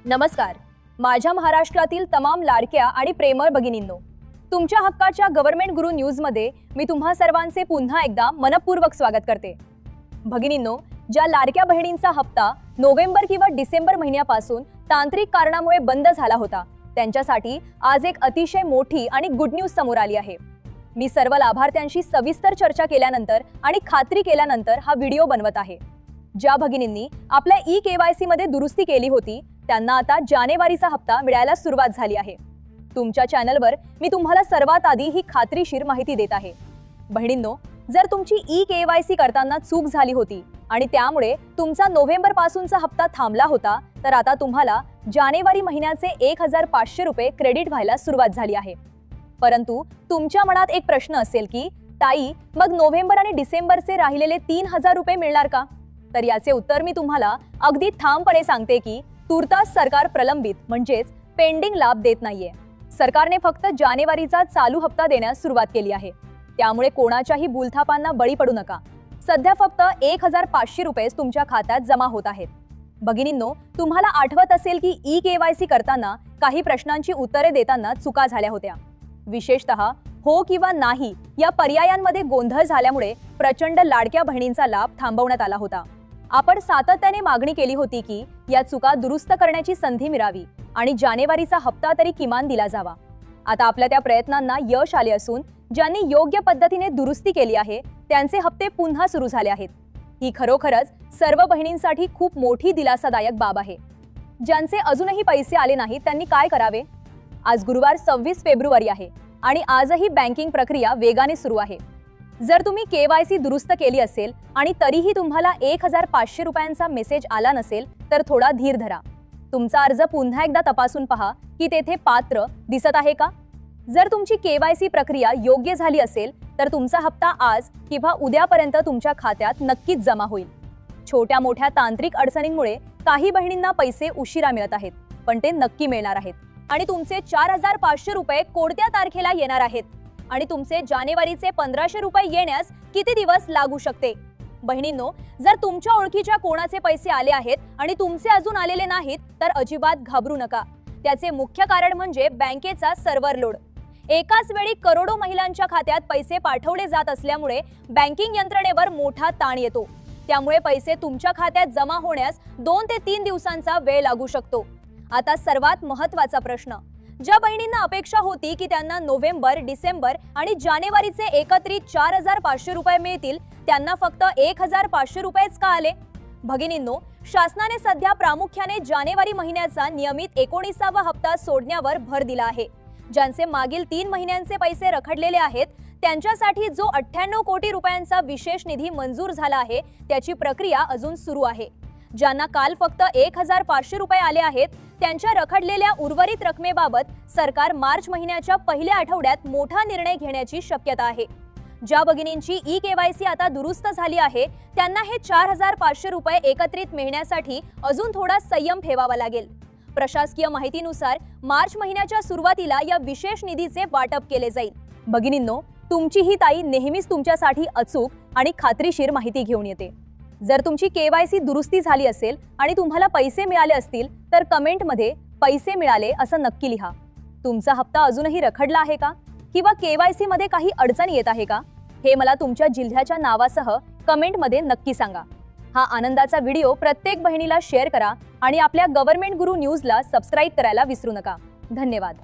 नमस्कार. माझ्या महाराष्ट्रातील तमाम लाडक्या आणि प्रेमळ भगिनींनो, तुमच्या हक्काच्या गव्हर्नमेंट गुरु न्यूज मध्ये मी तुम्हा सर्वांचे पुन्हा एकदा मनपूर्वक स्वागत करते. भगिनींनो, ज्या लाडक्या बहिणींचा हप्ता नोव्हेंबर किंवा डिसेंबर महिन्यापासून तांत्रिक कारणामुळे बंद झाला होता, त्यांच्यासाठी आज एक अतिशय मोठी आणि गुड न्यूज समोर आली आहे. मी सर्व लाभार्थ्यांशी सविस्तर चर्चा केल्यानंतर आणि खात्री केल्यानंतर हा व्हिडिओ बनवत आहे. ज्या भगिनींनी आपल्या ई-केवायसी मध्ये दुरुस्ती केली होती त्यांना आता जानेवारीचा हप्ता मिळायला सुरुवात झाली आहे. तुमच्या चॅनलवर मी तुम्हाला सर्वात आधी ही खात्रीशीर माहिती देत आहे. बहिणींनो, जर तुमची ई-केवायसी करताना चूक झाली होती आणि त्यामुळे तुमचा नोव्हेंबर पासूनचा हप्ता थांबला होता, तर आता तुम्हाला जानेवारी महिन्याचे 1500 रुपये क्रेडिट व्हायला सुरुवात झाली आहे. परंतु तुमच्या मनात एक प्रश्न असेल की ताई, मग नोव्हेंबर आणि डिसेंबरचे राहिलेले 3000 रुपये मिळणार का? तर याचे उत्तर मी तुम्हाला अगदी ठामपणे सांगते की तुर्तास सरकार प्रलंबित म्हणजेच पेंडिंग लाभ देत नाहीये. सरकारने फक्त जानेवारीचा चालू हप्ता देण्यास सुरुवात केली आहे. त्यामुळे कोणाच्याही भूलथापांना बळी पडू नका. सध्या फक्त 1500 रुपये तुमच्या खात्यात जमा होत आहेत. भगिनींनो, तुम्हाला आठवत असेल की ई-केवायसी करताना काही प्रश्नांची उत्तरे देताना चुका झाल्या होत्या. विशेषतः हो किंवा नाही या पर्यायांमध्ये गोंधळ झाल्यामुळे प्रचंड लाडक्या बहिणींचा लाभ थांबवण्यात आला होता. आपण सातत्याने मागणी केली होती की या चुका दुरुस्त करण्याची संधी मिळावी आणि जानेवारीचा हप्ता तरी किमान दिला जावा. आता आपल्या त्या प्रयत्नांना यश आले असून ज्यांनी योग्य पद्धतीने दुरुस्ती केली आहे त्यांचे हप्ते पुन्हा सुरू झाले आहेत. ही खरोखरच सर्व बहिणींसाठी खूप मोठी दिलासादायक बाब आहे. ज्यांचे अजूनही पैसे आले नाहीत त्यांनी काय करावे? आज गुरुवार 26 फेब्रुवारी आहे आणि आजही बँकिंग प्रक्रिया वेगाने सुरू आहे. जर तुम्ही केवायसी दुरुस्त केली असेल आणि तरीही तुम्हाला 1500 रुपयांचा मेसेज आला नसेल तर थोडा धीर धरा. तुमचा अर्ज पुन्हा एकदा तपासून पहा की तेथे पात्र दिसत आहे का. जर तुमची केवायसी प्रक्रिया योग्य झाली असेल तर तुमचा हप्ता आज किंवा उद्यापर्यंत तुमच्या खात्यात नक्कीच जमा होईल. छोट्या मोठ्या तांत्रिक अडचणींमुळे काही बहिणींना पैसे उशिरा मिळत आहेत, पण ते नक्की मिळणार आहेत. आणि तुमचे 4500 रुपये कोणत्या तारखेला येणार आहेत आणि तुमचे जानेवारीचे 1500 रुपये येण्यास किती दिवस लागू शकते? बहिणींनो, जर तुमच्या ओळखीच्या कोणाचे पैसे आले आहेत आणि तुमचे अजून आलेले नाहीत तर अजिबात घाबरू नका. त्याचे मुख्य कारण म्हणजे बँकेचा सर्व्हर लोड. एकाच वेळी करोडो महिलांच्या खात्यात पैसे पाठवले जात असल्यामुळे बँकिंग यंत्रणेवर मोठा ताण येतो. त्यामुळे पैसे तुमच्या खात्यात जमा होण्यास 2 ते 3 दिवसांचा वेळ लागू शकतो. आता सर्वात महत्त्वाचा प्रश्न, ज्या बहिणींना अपेक्षा होती की त्यांना नोव्हेंबर, डिसेंबर आणि जानेवारीचे एकत्रित 4500 रुपये मिळतील, त्यांना फक्त 1500 रुपयेच का आले? भगिनींनो, शासनाने सध्या प्रामुख्याने जानेवारी महिन्याचा नियमित 19वा हप्ता सोडण्यावर भर दिला आहे. ज्यांचे मागील 3 महिन्यांचे पैसे रखडलेले आहेत त्यांच्यासाठी जो 98 कोटी रुपयांचा विशेष निधी मंजूर झाला आहे त्याची प्रक्रिया अजून सुरू आहे. ज्यांना काल फक्त 1500 रुपये आले आहेत त्यांच्या रखडलेल्या उर्वरित रकमेबाबत सरकार मार्च महिन्याच्या पहिल्या आठवड्यात मोठा निर्णय घेण्याची शक्यता आहे. ज्या भगिनींची ई-केवायसी आता दुरुस्त झाली आहे त्यांना हे 4500 रुपये एकत्रित मिळण्यासाठी अजून थोडा संयम ठेवावा लागेल. प्रशासकीय माहितीनुसार मार्च महिन्याच्या सुरुवातीला या विशेष निधीचे वाटप केले जाईल. भगिनींनो, तुमची ही ताई नेहमीच तुमच्यासाठी अचूक आणि खात्रीशीर माहिती घेऊन येते. जर तुमची केवायसी दुरुस्ती झाली असेल आणि तुम्हाला पैसे मिळाले असतील तर कमेंटमध्ये पैसे मिळाले असं नक्की लिहा. तुमचा हप्ता अजूनही रखडला आहे का किंवा केवायसी मध्ये काही अडचण येत आहे का हे मला तुमच्या जिल्ह्याच्या नावासह कमेंटमध्ये नक्की सांगा. हा आनंदाचा व्हिडिओ प्रत्येक बहिणीला शेअर करा आणि आपल्या गव्हर्नमेंट गुरु न्यूजला सबस्क्राईब करायला विसरू नका. धन्यवाद.